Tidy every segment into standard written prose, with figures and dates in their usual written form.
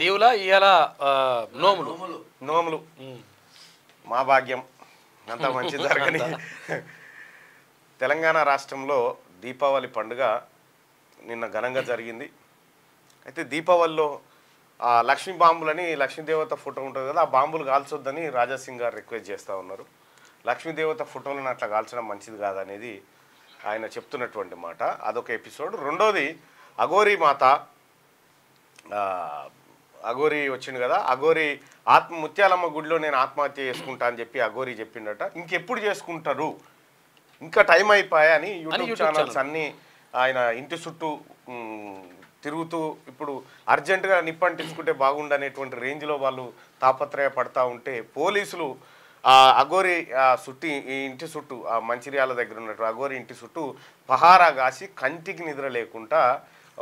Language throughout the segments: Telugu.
దేవులా ఇయాల నోములు నోములు మా భాగ్యం అంతా మంచి జరగని. తెలంగాణ రాష్ట్రంలో దీపావళి పండుగ నిన్న ఘనంగా జరిగింది. అయితే దీపావళిలో లక్ష్మీ బాంబులని లక్ష్మీదేవత ఫోటో ఉంటుంది కదా, ఆ బాంబులు కాల్చొద్దని రాజాసింగ్ గారు రిక్వెస్ట్ చేస్తూ ఉన్నారు. లక్ష్మీదేవత ఫోటోలను అట్లా కాల్చడం మంచిది కాదనేది ఆయన చెప్తున్నటువంటి మాట. అదొక ఎపిసోడ్. రెండోది అఘోరీ మాత, అఘోరీ వచ్చింది కదా, అఘోరీ ముత్యాలమ్మ గుడిలో నేను ఆత్మహత్య చేసుకుంటా అని చెప్పి అఘోరీ చెప్పిండట. ఇంకెప్పుడు చేసుకుంటారు, ఇంకా టైం అయిపోయా అని యూట్యూబ్ ఛానల్స్ అన్నీ ఆయన ఇంటి చుట్టూ తిరుగుతూ ఇప్పుడు అర్జెంటుగా నిప్పంటించుకుంటే బాగుండనేటువంటి రేంజ్లో వాళ్ళు తాపత్రయపడతా ఉంటే పోలీసులు అఘోరీ ఈ ఇంటి చుట్టూ ఆ మంచిర్యాల దగ్గర ఉన్నట్టు అఘోరీ ఇంటి చుట్టూ పహారా కాసి కంటికి నిద్ర లేకుండా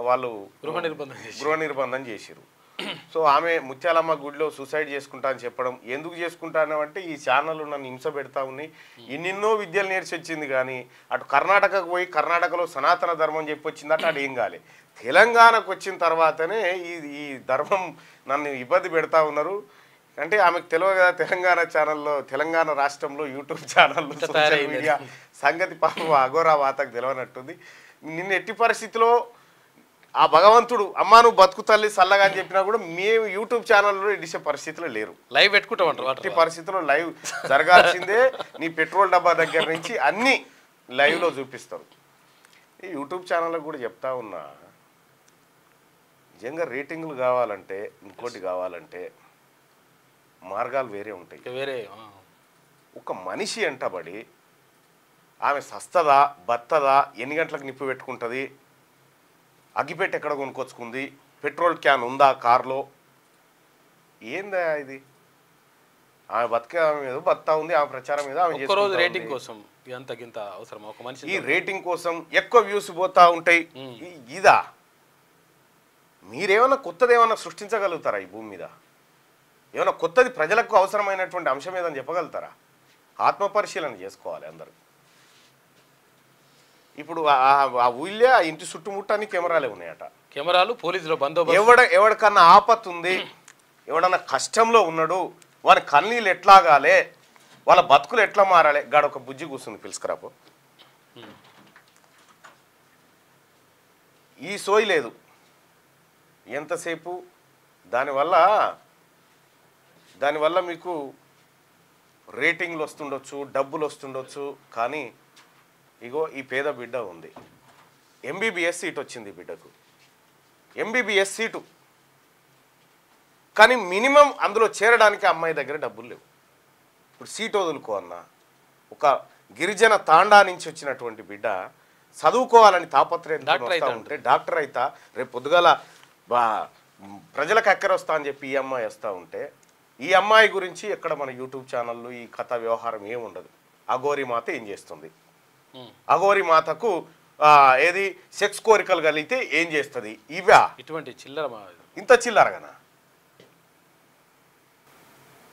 వాళ్ళు గృహ నిర్బంధం చేసిరు. సో ఆమె ముత్యాలమ్మ గుడిలో సూసైడ్ చేసుకుంటా అని చెప్పడం, ఎందుకు చేసుకుంటాను అంటే ఈ ఛానల్ నన్ను హింస పెడతా ఉన్నాయి, ఎన్నెన్నో విద్యలు నేర్చి వచ్చింది కానీ అటు కర్ణాటకకు పోయి కర్ణాటకలో సనాతన ధర్మం చెప్పి వచ్చిందట, అటు ఏం కాలే. తెలంగాణకు వచ్చిన తర్వాతనే ఈ ధర్మం నన్ను ఇబ్బంది పెడతా ఉన్నారు అంటే ఆమెకు తెలియదు కదా. తెలంగాణ ఛానల్లో, తెలంగాణ రాష్ట్రంలో యూట్యూబ్ ఛానల్లో సోషల్ మీడియా సంగతి పాపం అఘోరా వాతకు తెలియనట్టుంది. నిన్న ఎట్టి పరిస్థితిలో ఆ భగవంతుడు అమ్మా నువ్వు బతుకు తల్లి సల్లగా అని చెప్పినా కూడా మేము యూట్యూబ్ ఛానల్లో ఇడిసే పరిస్థితిలో లేరు. లైవ్ పెట్టుకుంటాం. ఎట్టి పరిస్థితిలో లైవ్ జరగాల్సిందే. నీ పెట్రోల్ డబ్బా దగ్గర నుంచి అన్నీ లైవ్లో చూపిస్తారు. ఈ యూట్యూబ్ ఛానళ్ళకు కూడా చెప్తా ఉన్నా, నిజంగా రేటింగ్లు కావాలంటే, ఇంకోటి కావాలంటే మార్గాలు వేరే ఉంటాయి. వేరే ఒక మనిషి అంటబడి ఆమె సస్తదా బత్తదా, ఎన్ని గంటలకు నిప్పు పెట్టుకుంటుంది, అగ్గిపెట్టి ఎక్కడ కొనుక్కొచ్చుకుంది, పెట్రోల్ క్యాన్ ఉందా కార్లో, ఏందా ఇది? ఆమె బతికే మీద బత్తా ఉంది, ఆమె ప్రచారం మీద ఆమె రేటింగ్ కోసం అవసరం. ఒక మనిషి ఈ రేటింగ్ కోసం ఎక్కువ వ్యూస్ పోతా ఉంటాయి. ఇదా మీరేమన్నా కొత్తది ఏమన్నా సృష్టించగలుగుతారా? ఈ భూమి మీద ఏమన్నా కొత్తది ప్రజలకు అవసరమైనటువంటి అంశం ఏదని చెప్పగలుగుతారా? ఆత్మపరిశీలన చేసుకోవాలి అందరూ. ఇప్పుడు ఆ ఊళ్ళే ఆ ఇంటి చుట్టుముట్టని కెమెరాలే ఉన్నాయట. కెమెరాలు, పోలీసులు బందోబస్తు. ఎవడికన్నా ఆపత్తు ఉంది, ఎవడన్నా కష్టంలో ఉన్నాడు, వాని కన్నీళ్ళు ఎట్లాగాలే, వాళ్ళ బతుకులు ఎట్లా మారాలి, గాడొక బుజ్జి కూర్చుంది పిలుసుకురాపో. ఈ సోయి లేదు ఎంతసేపు. దానివల్ల మీకు రేటింగ్లు వస్తుండొచ్చు, డబ్బులు వస్తుండొచ్చు, కానీ ఇగో ఈ పేద బిడ్డ ఉంది, ఎంబీబీఎస్ సీట్ వచ్చింది బిడ్డకు, ఎంబీబీఎస్ సీటు, కానీ మినిమం అందులో చేరడానికి అమ్మాయి దగ్గర డబ్బులు లేవు. ఇప్పుడు సీట్ వదులుకో అన్న, ఒక గిరిజన తాండా నుంచి వచ్చినటువంటి బిడ్డ చదువుకోవాలని తాపత్రయం ఉంటే డాక్టర్ అయితా, రేపు పొద్దుగాల ప్రజలకు అక్కర వస్తా అని చెప్పి ఈ అమ్మాయి వస్తూ ఉంటే, ఈ అమ్మాయి గురించి ఎక్కడ మన యూట్యూబ్ ఛానళ్ళు ఈ కథ వ్యవహారం ఏముండదు. అఘోరీ మాత ఏం చేస్తుంది, అఘోరీ మాతకు ఏది సెక్స్ కోరికలు కలిగితే ఏం చేస్తుంది, ఇవా ఇటువంటి చిల్లర, ఇంత చిల్లరగానా?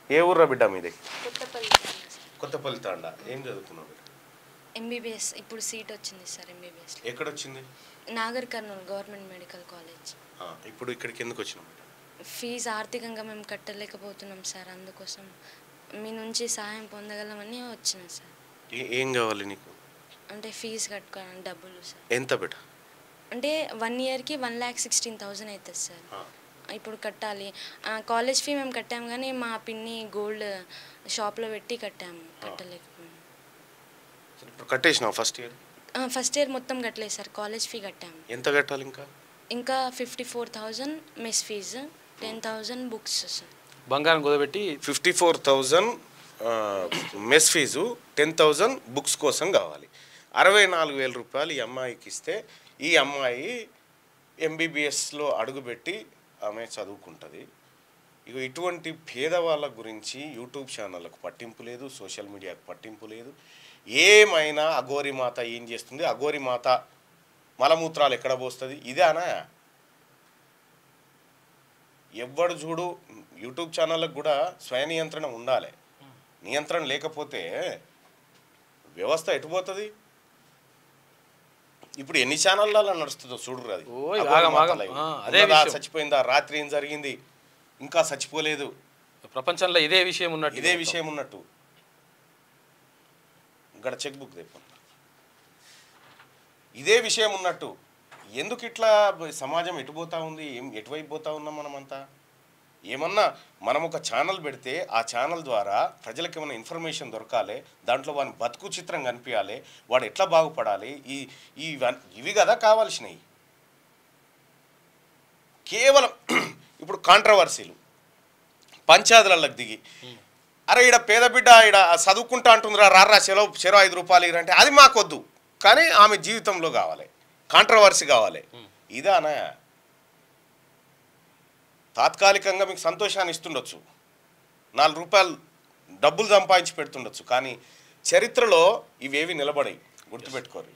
ఏ ఊర్రా బిడ్డ మీది? కొత్తపల్లి తాండా. ఏం చదువుకున్నావు? ఎంబీబీఎస్ ఇప్పుడు సీట్ వచ్చింది సార్. ఎంబీబీఎస్ ఎక్కడ వచ్చింది? Nagar Kurnool government medical college. ఇప్పుడు ఇక్కడికి ఎందుకు వచ్చినావు? ఫీజు ఆర్థికంగా మేము కట్టలేకపోతున్నాం సార్, అందుకోసం మీ నుంచి సహాయం పొందగలమని వచ్చినాం సార్. ఏం కావాలి నీకు? అంటే ఫీజు కట్టుకోవాలని డబ్బులు సార్. ఎంత బిడ్డ? అంటే 1 ఇయర్కి 1,16,000 అవుతుంది సార్. ఇప్పుడు కట్టాలి. కాలేజ్ ఫీ మేము కట్టాము కానీ మా పిన్ని గోల్డ్ షాప్లో పెట్టి కట్టాము, కట్టలేకపోయాము. కట్టేసినావు ఫస్ట్ ఇయర్? ఫస్ట్ ఇయర్ మొత్తం కట్టలేదు సార్, కాలేజ్ ఫీ కట్టాము. ఎంత కట్టాలి? ఇంకా 54,000 మెస్ ఫీజు, 10,000 బుక్స్ సార్. బంగారం కుదబెట్టి 54,000 మెస్ ఫీజు, 10,000 బుక్స్ కోసం కావాలి. 64,000 రూపాయలు ఈ అమ్మాయికి ఇస్తే ఈ అమ్మాయి ఎంబీబీఎస్లో అడుగుపెట్టి ఆమె చదువుకుంటుంది. ఇక ఇటువంటి పేదవాళ్ళ గురించి యూట్యూబ్ ఛానళ్ళకు పట్టింపు లేదు, సోషల్ మీడియాకు పట్టింపు లేదు. ఏమైనా అఘోరీ మాత ఏం చేస్తుంది, అఘోరీ మాత మలమూత్రాలు ఎక్కడ పోస్తుంది, ఇదేనా? ఎవ్వడు చూడు యూట్యూబ్ ఛానళ్ళకు కూడా స్వయ నియంత్రణ ఉండాలి. నియంత్రణ లేకపోతే వ్యవస్థ ఎటుపోతుంది? ఇప్పుడు ఎన్ని ఛానళ్ళ నడుస్తుందో చూడరు. అది చచ్చిపోయిందా, రాత్రి ఏం జరిగింది, ఇంకా చచ్చిపోలేదు, ప్రపంచంలో ఇదే విషయం ఉన్నట్టు ఇదే విషయం ఉన్నట్టు. ఇక్కడ చెక్ బుక్ తెప్ప, ఇదే విషయం ఉన్నట్టు. ఎందుకు ఇట్లా సమాజం ఎటుపోతా ఉంది, ఎటువైపు పోతా ఉన్నాం మనమంతా? ఏమన్నా మనం ఒక ఛానల్ పెడితే ఆ ఛానల్ ద్వారా ప్రజలకు ఏమైనా ఇన్ఫర్మేషన్ దొరకాలి, దాంట్లో వాని బతుకు చిత్రం కనిపించాలి, వాడు ఎట్లా బాగుపడాలి, ఇవి కదా కావాల్సినవి. కేవలం ఇప్పుడు కాంట్రవర్సీలు పంచాయతీలకు దిగి, అరే ఈడ పేద బిడ్డ ఈడ చదువుకుంటా అంటుందిరా, రారా చెరో 5 రూపాయలు ఇరంటే అది మాకొద్దు, కానీ ఆమె జీవితంలో కావాలి, కాంట్రవర్సీ కావాలి. ఇదానా? తాత్కాలికంగా మీకు సంతోషాన్ని ఇస్తుండొచ్చు, 4 రూపాయలు డబ్బులు సంపాదించి పెడుతుండొచ్చు, కానీ చరిత్రలో ఇవేవి నిలబడాయి, గుర్తుపెట్టుకోరు.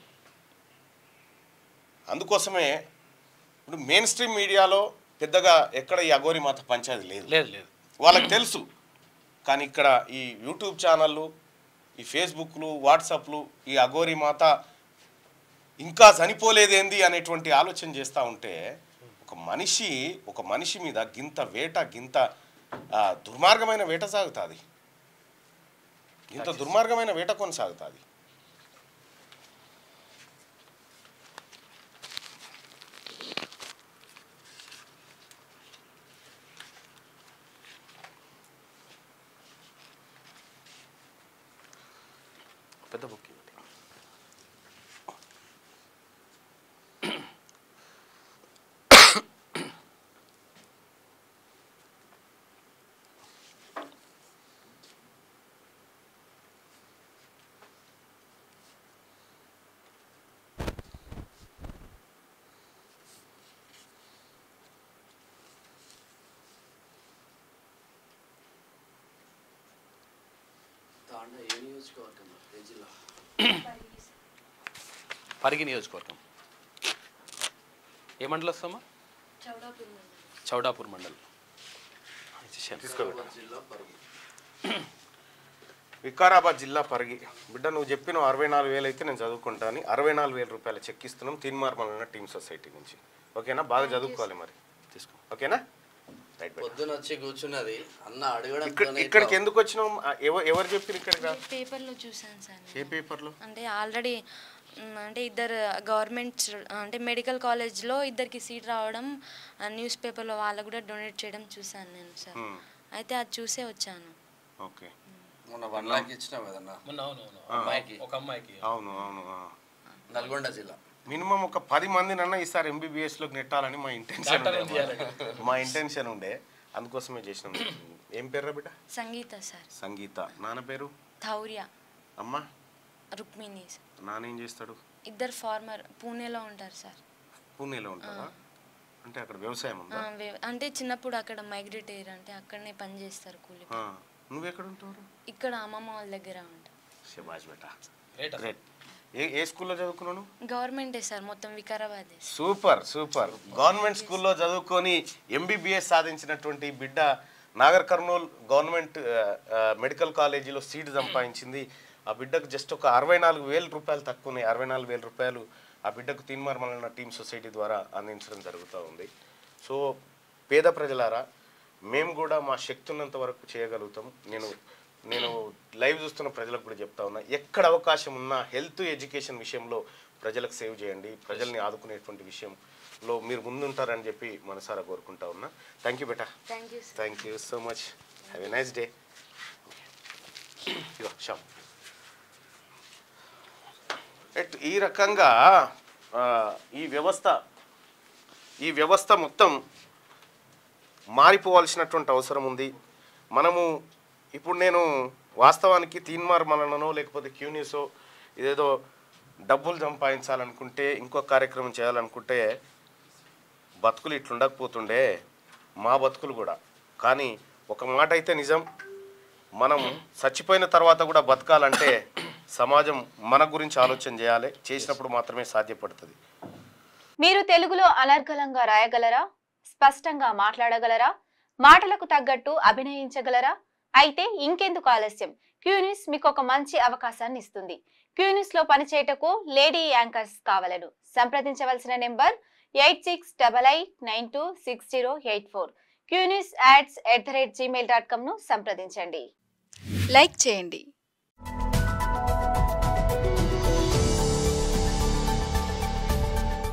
అందుకోసమే ఇప్పుడు మెయిన్ స్ట్రీమ్ మీడియాలో పెద్దగా ఎక్కడ ఈ అఘోరి మాత పంచాయతీ లేదు, వాళ్ళకి తెలుసు. కానీ ఇక్కడ ఈ యూట్యూబ్ ఛానళ్ళు, ఈ ఫేస్బుక్లు, వాట్సాప్లు ఈ అఘోరి మాత ఇంకా చనిపోలేదేంది అనేటువంటి ఆలోచన చేస్తూ ఉంటే ఒక మనిషి మీద గింత దుర్మార్గమైన వేట సాగుతుంది, ఇంత దుర్మార్గమైన వేట కొనసాగుతుంది. పెద్ద బుక్ పరిగి నియోజకవర్గం. ఏ మండలం వస్తామా? చౌడాపూర్ మండలం. వికారాబాద్ జిల్లా పరిగి. బిడ్డ నువ్వు చెప్పిన 64,000 అయితే నేను చదువుకుంటాను, 64,000 రూపాయలు చెక్ ఇస్తున్నాం తీన్మార్ మండలం టీమ్ సొసైటీ నుంచి. ఓకేనా? బాగా చదువుకోవాలి మరి, తీసుకో. ఓకేనా? పొద్దున వచ్చి కూర్చున్నది అన్న అడగడం. ఇక్కడికి ఎందుకు వచ్చినావు? ఎవరు చెప్పారు? ఇక్కడ పేపర్లో చూసాను సార్. ఏ పేపర్లో? అంటే ఆల్రెడీ అంటే ఇద్దరు గవర్నమెంట్ అంటే మెడికల్ కాలేజ్లో ఇద్దరికి సీట్ రావడం న్యూస్ పేపర్లో వాళ్ళు కూడా డొనేట్ చేయడం చూసాను నేను సార్. అయితే అది చూసే వచ్చాను. ఓకే. మొన్న 1 లక్ష ఇచ్చినావు కదన్నా? ఒక అమ్మాయికి. అవును. నల్గొండ జిల్లా మినిమం ఒక 10 మందినన్నా ఈసారి ఎంబీబీఎస్లోకి నెట్టాలని మా ఇంటెన్షన్ ఉండే, అందుకోసమే చేసినాం. ఏం పేరు బిడ్డ? సంగీత సార్. సంగీత. నాన్న పేరు? థౌర్య. అమ్మ? రుక్మిణి. నాన్న ఏం చేస్తాడు? ఇద్దరు ఫార్మర్, పూణేలో ఉంటారు సార్. పూణేలో ఉంటారా? అంటే అక్కడ వ్యవసాయం ఉందా? అంటే చిన్నప్పుడు అక్కడ మైగ్రేట్ అయ్యారు, అంటే అక్కడనే పని చేస్తారు కూలి. నువ్వు ఎక్కడ ఉంటావు? ఇక్కడ అమ్మమ్మ వాళ్ళ దగ్గర ఉంటా. శబాష్ బేటా, గ్రేట్. ఏ స్కూల్లో చదువుకున్నాను? గవర్నమెంటే సార్, మొత్తం వికారాబాద్. సూపర్. గవర్నమెంట్ స్కూల్లో చదువుకొని ఎంబీబీఎస్ సాధించినటువంటి బిడ్డ నాగర్ కర్నూల్ గవర్నమెంట్ మెడికల్ కాలేజీలో సీట్ సంపాదించింది. ఆ బిడ్డకు జస్ట్ ఒక 64,000 రూపాయలు తక్కువనే, 64,000 రూపాయలు ఆ బిడ్డకు తీన్మార్ మండల టీమ్ సొసైటీ ద్వారా అందించడం జరుగుతూ ఉంది. సో పేద ప్రజలారా, మేము కూడా మా శక్తి ఉన్నంత వరకు చేయగలుగుతాం. నేను లైవ్ చూస్తున్న ప్రజలకు కూడా చెప్తా ఉన్నా, ఎక్కడ అవకాశం ఉన్నా హెల్త్ ఎడ్యుకేషన్ విషయంలో ప్రజలకు సేవ్ చేయండి, ప్రజల్ని ఆదుకునేటువంటి విషయంలో మీరు ముందుంటారని చెప్పి మనసారా కోరుకుంటా ఉన్నా. Thank you beta. Thank you so much. Have a nice day. ఈ రకంగా ఈ వ్యవస్థ మొత్తం మారిపోవాల్సినటువంటి అవసరం ఉంది. మనము ఇప్పుడు నేను వాస్తవానికి తీన్మార్ మలనో లేకపోతే క్యూనిసో ఇదేదో డబ్బులు సంపాదించాలనుకుంటే, ఇంకో కార్యక్రమం చేయాలనుకుంటే బతుకులు ఇట్లుండకపోతుండే మా బతుకులు కూడా. కానీ ఒక మాట అయితే నిజం, మనం చచ్చిపోయిన తర్వాత కూడా బతకాలంటే సమాజం మన గురించి ఆలోచన చేయాలి, చేసినప్పుడు మాత్రమే సాధ్యపడుతుంది. మీరు తెలుగులో అనర్గళంగా రాయగలరా? స్పష్టంగా మాట్లాడగలరా? మాటలకు తగ్గట్టు అభినయించగలరా? అయితే ఇంకెందుకు ఆలస్యం, క్యూన్యూస్ మీకు ఒక మంచి అవకాశాన్ని ఇస్తుంది. క్యూన్యూస్ లో పనిచేయటకు లేడీ యాంకర్స్ కావలను. సంప్రదించవలసిన నెంబర్ 8688926084. qnews@gmail.com ను సంప్రదించండి. లైక్ చేయండి.